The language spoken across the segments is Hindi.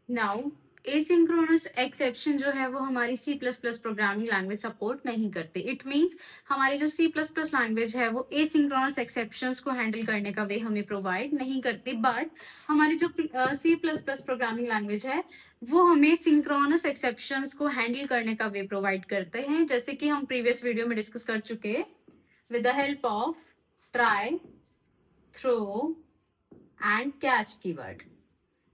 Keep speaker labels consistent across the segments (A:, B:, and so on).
A: नाउ एसिंक्रोनस एक्सेप्शन जो है वो हमारी C++ प्रोग्रामिंग लैंग्वेज सपोर्ट नहीं करती। इट मींस हमारी जो C++ लैंग्वेज है वो एसिंक्रोनस एक्सेप्शंस को हैंडल करने का वे हमें प्रोवाइड नहीं करती, बट हमारी जो C++ प्रोग्रामिंग लैंग्वेज है वो हमें सिंक्रोनस एक्सेप्शंस को हैंडल करने का वे प्रोवाइड करते हैं, जैसे कि हम प्रीवियस वीडियो में डिस्कस कर चुके with the help of try, throw and catch keyword.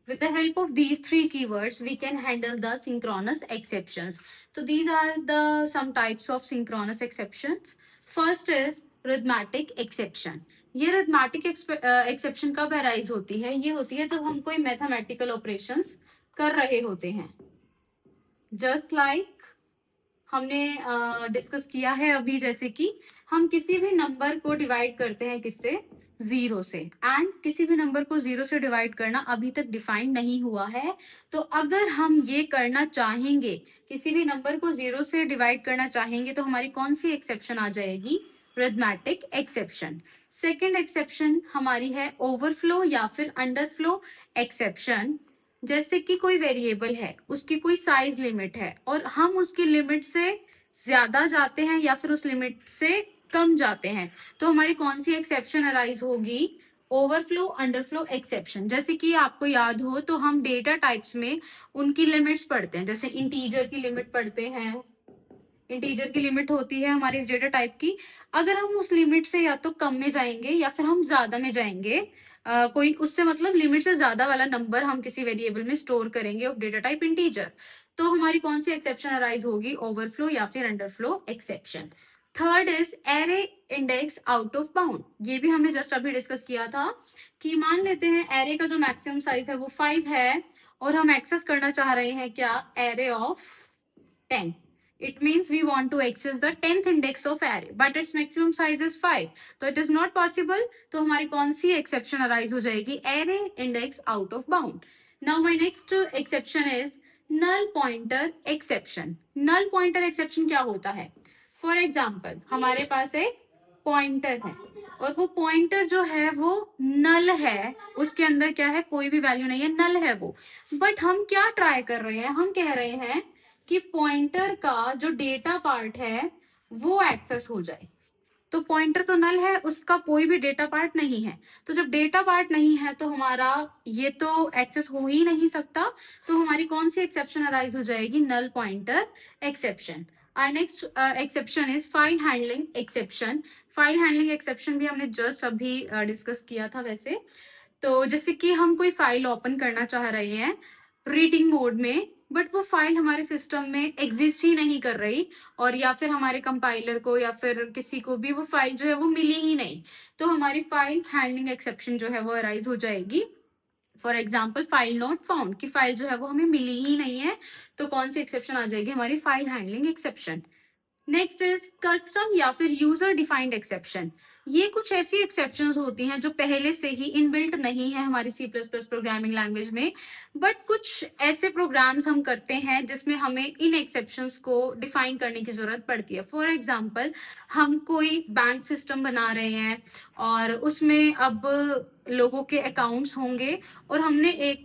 A: With the help of these three keywords, we can handle the synchronous exceptions. So these are the some types of synchronous exceptions. First is arithmetic exception. ये arithmetic exception कब arise होती है? ये होती है जब हम कोई mathematical operations कर रहे होते हैं. Just like हमने डिस्कस किया है अभी, जैसे कि हम किसी भी नंबर को डिवाइड करते हैं किससे? जीरो से, एंड किसी भी नंबर को जीरो से डिवाइड करना अभी तक डिफाइन नहीं हुआ है। तो अगर हम ये करना चाहेंगे, किसी भी नंबर को जीरो से डिवाइड करना चाहेंगे, तो हमारी कौन सी एक्सेप्शन आ जाएगी? Arithmetic exception. सेकेंड एक्सेप्शन हमारी है ओवरफ्लो या फिर अंडरफ्लो एक्सेप्शन. जैसे कि कोई वेरिएबल है, उसकी कोई साइज लिमिट है और हम उसकी लिमिट से ज्यादा जाते हैं या फिर उस लिमिट से कम जाते हैं, तो हमारी कौन सी एक्सेप्शन अराइज होगी? Overflow underflow exception. जैसे कि आपको याद हो तो हम डेटा टाइप्स में उनकी लिमिट्स पढ़ते हैं, जैसे इंटीजर की लिमिट पढ़ते हैं. इंटीजर की लिमिट होती है हमारी इस डेटा टाइप की. अगर हम उस लिमिट से या तो कम में जाएंगे या फिर हम ज्यादा में जाएंगे, कोई उससे मतलब लिमिट से ज्यादा वाला नंबर हम किसी वेरिएबल में स्टोर करेंगे ऑफ डेटा टाइप इंटीजर, तो हमारी कौन सी एक्सेप्शन अराइज होगी? ओवरफ्लो या फिर underflow exception. Third is array index out of bound. ये भी हमने जस्ट अभी डिस्कस किया था कि मान लेते हैं एरे का जो मैक्सिमम साइज है वो 5 है और हम एक्सेस करना चाह रहे हैं क्या? Array of 10. It means we want to access the 10th index of array, but its maximum size is 5. तो it is not possible. तो हमारी कौन सी exception arise हो जाएगी? Array index out of bound. Now my next exception is null pointer exception. Null pointer exception क्या होता है? For example, हमारे पास एक पॉइंटर है और वो पॉइंटर जो है वो नल है, उसके अंदर क्या है? कोई भी वैल्यू नहीं है, नल है वो. बट हम क्या ट्राई कर रहे हैं? हम कह रहे हैं कि पॉइंटर का जो डेटा पार्ट है वो एक्सेस हो जाए. तो पॉइंटर तो नल है, उसका कोई भी डेटा पार्ट नहीं है. तो जब डेटा पार्ट नहीं है तो हमारा ये तो एक्सेस हो ही नहीं सकता. तो हमारी कौन सी एक्सेप्शन अराइज हो जाएगी? Null pointer exception. Our next exception is file handling exception. File handling exception भी हमने जस्ट अभी डिस्कस किया था वैसे. तो जैसे कि हम कोई फाइल ओपन करना चाह रहे हैं रीडिंग मोड में, बट वो फाइल हमारे सिस्टम में एग्जिस्ट ही नहीं कर रही, और या फिर हमारे कंपाइलर को या फिर किसी को भी वो फाइल जो है वो मिली ही नहीं, तो हमारी फाइल हैंडलिंग एक्सेप्शन जो है वो अराइज हो जाएगी. For example file not found, की फाइल जो है वो हमें मिली ही नहीं है, तो कौन सी एक्सेप्शन आ जाएगी? हमारी file handling exception. Next is custom या फिर यूजर डिफाइंड एक्सेप्शन. ये कुछ ऐसी एक्सेप्शंस होती हैं जो पहले से ही इनबिल्ट नहीं है हमारी C++ प्रोग्रामिंग लैंग्वेज में, बट कुछ ऐसे प्रोग्राम्स हम करते हैं जिसमें हमें इन एक्सेप्शंस को डिफाइन करने की जरूरत पड़ती है. फॉर एग्जांपल, हम कोई बैंक सिस्टम बना रहे हैं और उसमें अब लोगों के अकाउंट्स होंगे और हमने एक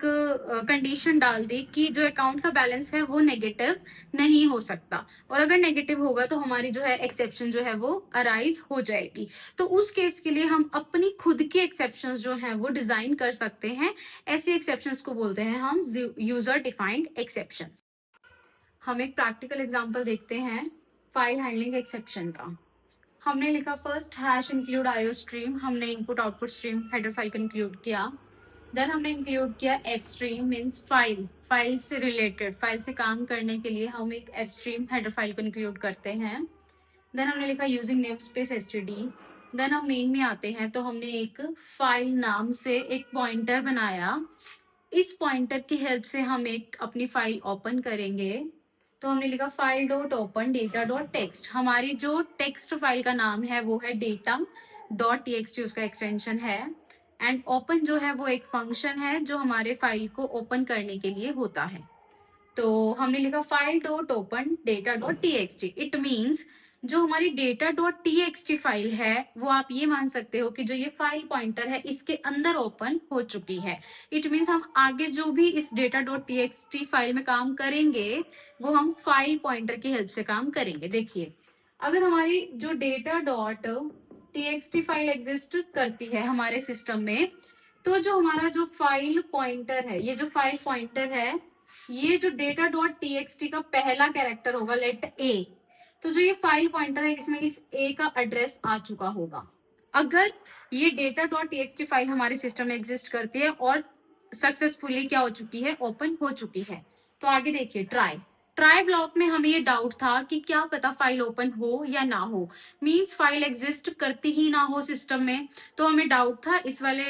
A: कंडीशन डाल दी कि जो अकाउंट का बैलेंस है वो नेगेटिव नहीं हो सकता, और अगर नेगेटिव होगा तो हमारी जो है एक्सेप्शन जो है वो अराइज हो जाएगी. तो उस केस के लिए हम अपनी खुद की एक्सेप्शंस जो हैं वो डिजाइन कर सकते हैं. ऐसी एक्सेप्शंस को बोलते हैं हम यूजर डिफाइंड एक्सेप्शंस. हम एक प्रैक्टिकल एग्जांपल देखते हैं फाइल हैंडलिंग एक्सेप्शन का. हमने लिखा first hash include IO stream. हमने input output stream header file को इंक्लूड किया. देन हमने इंक्लूड किया एफ स्ट्रीम, मीन्स फाइल से रिलेटेड, फाइल से काम करने के लिए हम एक एफ स्ट्रीम हेडर फाइल को इंक्लूड करते हैं. देन हमने लिखा यूजिंग नेम स्पेस एसटीडी. देन हम मेन में आते हैं तो हमने एक फाइल नाम से एक पॉइंटर बनाया. इस पॉइंटर की हेल्प से हम एक अपनी फाइल ओपन करेंगे. तो हमने लिखा file dot open data dot text. हमारी जो टेक्स्ट फाइल का नाम है वो है डेटा डॉट टीएक्सटी, उसका एक्सटेंशन है. एंड ओपन जो है वो एक फंक्शन है जो हमारे फाइल को ओपन करने के लिए होता है. तो हमने लिखा file dot open data dot TXT. It means जो हमारी डेटा डॉट टी फाइल है वो आप ये मान सकते हो कि जो ये फाइल पॉइंटर है इसके अंदर ओपन हो चुकी है। इट मीन्स हम आगे जो भी इस डेटा डॉट टी फाइल में काम करेंगे वो हम फाइल पॉइंटर की हेल्प से काम करेंगे। देखिए, अगर हमारी जो data dot T file exist करती है हमारे सिस्टम में, तो जो हमारा जो फाइल पॉइंटर है, ये जो फाइल पॉइंटर है, ये जो डेटा डॉट टी का पहला कैरेक्टर होगा लेट ए। तो जो ये फाइल पॉइंटर है इसमें इस ए का एड्रेस आ चुका होगा। अगर ये डेटा डॉट टी फाइल हमारे सिस्टम में एग्जिस्ट करती है और सक्सेसफुली क्या हो चुकी है, ओपन हो चुकी है। तो आगे देखिए, ट्राई ब्लॉक में हमें ये डाउट था कि क्या पता फाइल ओपन हो या ना हो, मींस फाइल एग्जिस्ट करती ही ना हो सिस्टम में। तो हमें डाउट था इस वाले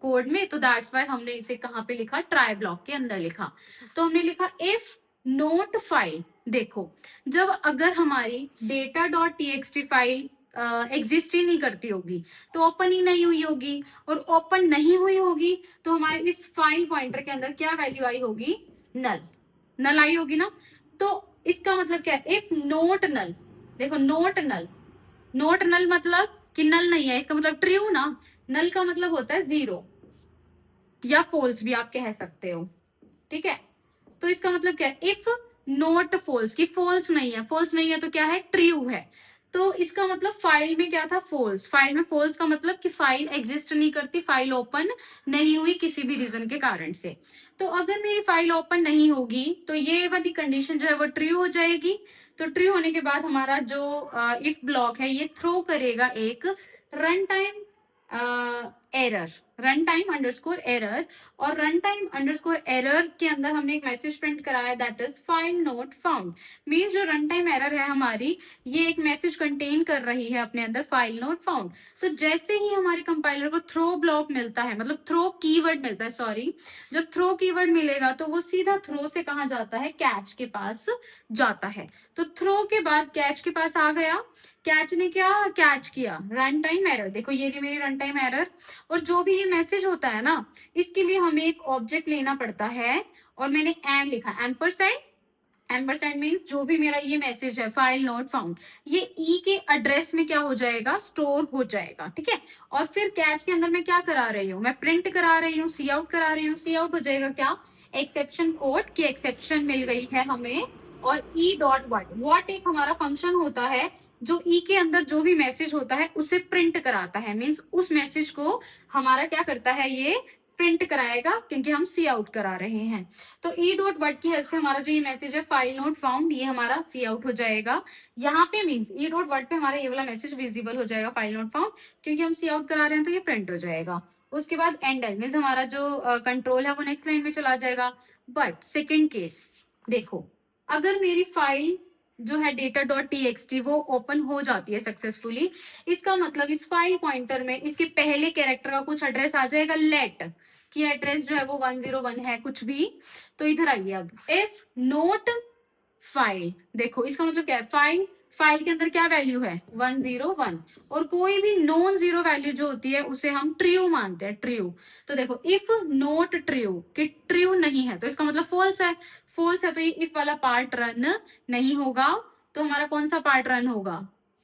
A: कोड में, तो दैट्स वाई हमने इसे कहाँ पे लिखा, ट्राई ब्लॉक के अंदर लिखा। तो हमने लिखा इफ नोट फाइल। देखो, जब अगर हमारी data dot T file exist ही नहीं करती होगी तो ओपन ही नहीं हुई होगी, और ओपन नहीं हुई होगी तो हमारे इस फाइल पॉइंटर के अंदर क्या वैल्यू आई होगी, नल। नल आई होगी ना। तो इसका मतलब क्या है, इफ नोट नल। देखो, नोट नल, नोट नल मतलब कि नल नहीं है, इसका मतलब ट्रू ना। नल का मतलब होता है जीरो या फॉल्स भी आप कह सकते हो, ठीक है। तो इसका मतलब क्या है, इफ नोट फॉल्स, की फॉल्स नहीं है, फॉल्स नहीं है तो क्या है, ट्रू है। तो इसका मतलब फाइल में क्या था, फॉल्स। फाइल में फॉल्स का मतलब कि फाइल एग्जिस्ट नहीं करती, फाइल ओपन नहीं हुई किसी भी रीजन के कारण से। तो अगर मेरी फाइल ओपन नहीं होगी तो ये वाली कंडीशन जो है वो ट्रू हो जाएगी। तो ट्रू होने के बाद हमारा जो इफ ब्लॉक है ये थ्रो करेगा एक run time error, run time underscore error. और रन टाइम अंडरस्कोर एरर के अंदर हमने एक मैसेज प्रिंट कराया, that is file not found. Means जो रन टाइम एरर है हमारी, ये एक मैसेज कंटेन कर रही है अपने अंदर, फाइल नोट फाउंड। तो जैसे ही हमारे कंपाइलर को थ्रो ब्लॉक मिलता है, मतलब थ्रो कीवर्ड मिलता है, सॉरी, जब थ्रो कीवर्ड मिलेगा तो वो सीधा थ्रो से कहाँ जाता है, कैच के पास जाता है। तो थ्रो के बाद कैच के पास आ गया, कैच ने क्या कैच किया, रन टाइम एरर। देखो, ये रही मेरी रन टाइम एरर। और जो भी ये मैसेज होता है ना, इसके लिए हमें एक ऑब्जेक्ट लेना पड़ता है, और मैंने एंड लिखा, एम्परसेंड। एम्परसेंड मीन्स जो भी मेरा ये मैसेज है, फाइल नोट फाउंड, ये ई के एड्रेस में क्या हो जाएगा, स्टोर हो जाएगा, ठीक है। और फिर कैच के अंदर मैं क्या करा रही हूँ, मैं प्रिंट करा रही हूँ, सी आउट करा रही हूँ। सी आउट हो जाएगा क्या, एक्सेप्शन कोड की एक्सेप्शन मिल गई है हमें। और ई डॉट वॉट एक हमारा फंक्शन होता है जो ई के अंदर जो भी मैसेज होता है उसे प्रिंट कराता है, मीन्स उस मैसेज को हमारा क्या करता है, ये प्रिंट कराएगा, क्योंकि हम सी आउट करा रहे हैं। तो ई डॉट वर्ड की हेल्प से हमारा जो ये मैसेज है, फाइल नोट फाउंड, ये हमारा सी आउट हो जाएगा। यहाँ पे मीन्स ई डॉट वर्ड पे हमारा ये वाला मैसेज विजिबल हो जाएगा, फाइल नोट फाउंड, क्योंकि हम सी आउट करा रहे हैं तो ये प्रिंट हो जाएगा। उसके बाद एंड मीन्स हमारा जो कंट्रोल है वो नेक्स्ट लाइन में चला जाएगा। बट सेकेंड केस देखो, अगर मेरी फाइल जो है डेटा डॉट टी वो ओपन हो जाती है सक्सेसफुली, इसका मतलब इस फाइल पॉइंटर में इसके पहले कैरेक्टर का कुछ एड्रेस आ जाएगा, लेट की एड्रेस जो है वो 101 है कुछ भी। तो इधर आइए, अब इफ नोट फाइल, देखो इसका मतलब क्या है, फाइल, फाइल के अंदर क्या वैल्यू है, 101, और कोई भी नॉन जीरो वैल्यू जो होती है उसे हम ट्रू मानते हैं, ट्रू। तो देखो, इफ नोट ट्रू, कि ट्रू नहीं है तो इसका मतलब फॉल्स है। फॉल्स है तो ये इफ वाला पार्ट रन नहीं होगा। तो हमारा कौन सा पार्ट रन होगा,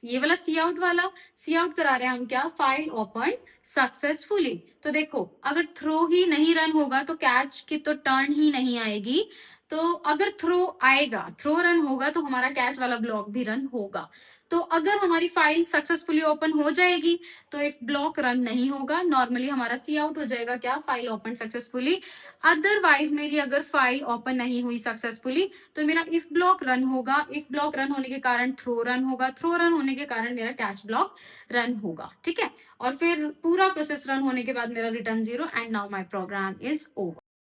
A: ये वाला सी आउट वाला। सी आउट करा रहे हैं हम क्या, फाइल ओपन सक्सेसफुली। तो देखो, अगर थ्रो ही नहीं रन होगा तो कैच की तो टर्न ही नहीं आएगी। तो अगर थ्रो आएगा, थ्रो रन होगा तो हमारा कैच वाला ब्लॉक भी रन होगा। तो अगर हमारी फाइल सक्सेसफुली ओपन हो जाएगी तो इफ ब्लॉक रन नहीं होगा, नॉर्मली हमारा सी आउट हो जाएगा क्या, फाइल ओपन सक्सेसफुली। अदरवाइज मेरी अगर फाइल ओपन नहीं हुई सक्सेसफुली तो मेरा इफ ब्लॉक रन होगा, इफ ब्लॉक रन होने के कारण थ्रो रन होगा, थ्रो रन होने के कारण मेरा कैच ब्लॉक रन होगा, ठीक है। और फिर पूरा प्रोसेस रन होने के बाद मेरा return 0 and now my programme is over.